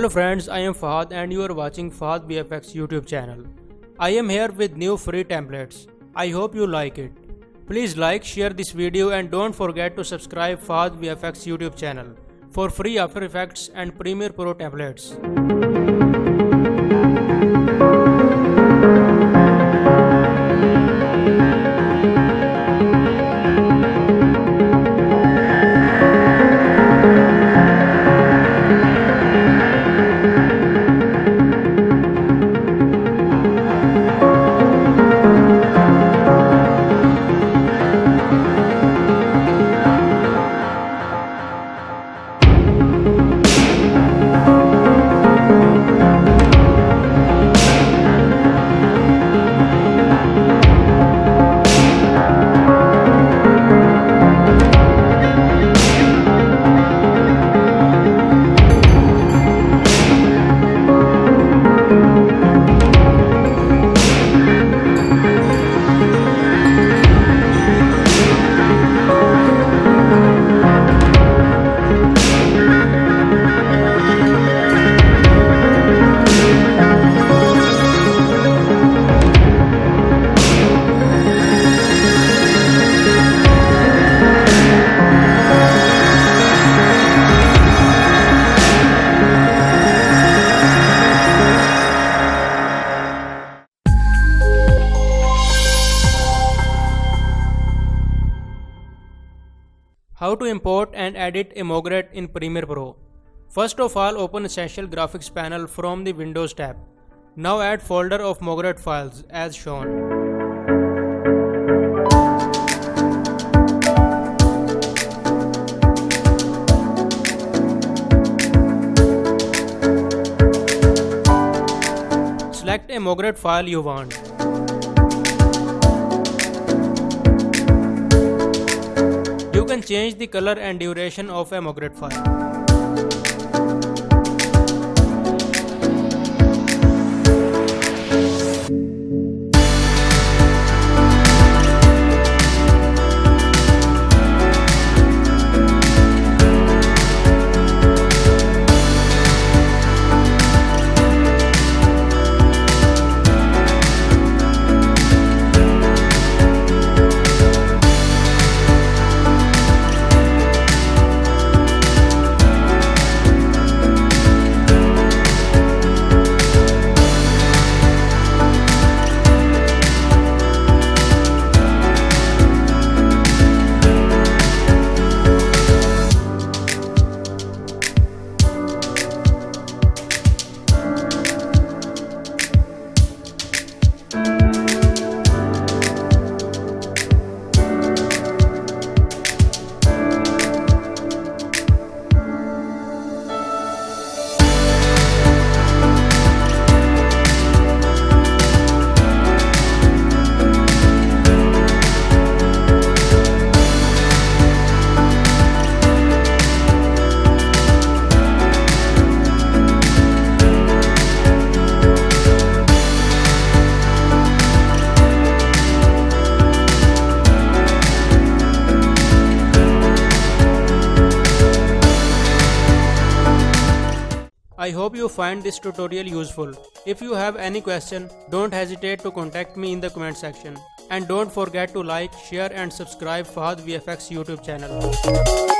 Hello friends, I am Fahad and you are watching Fahad VFX YouTube channel. I am here with new free templates. I hope you like it. Please like, share this video and don't forget to subscribe Fahad VFX YouTube channel for free After Effects and Premiere Pro templates. How to import and edit a Mogret in Premiere Pro. First of all, open Essential Graphics panel from the Windows tab. Now add folder of Mogret files as shown. Select a Mogret file you want. You can change the color and duration of a Mogret file. I hope you find this tutorial useful. If you have any question, don't hesitate to contact me in the comment section. And don't forget to like, share and subscribe Fahad VFX YouTube channel.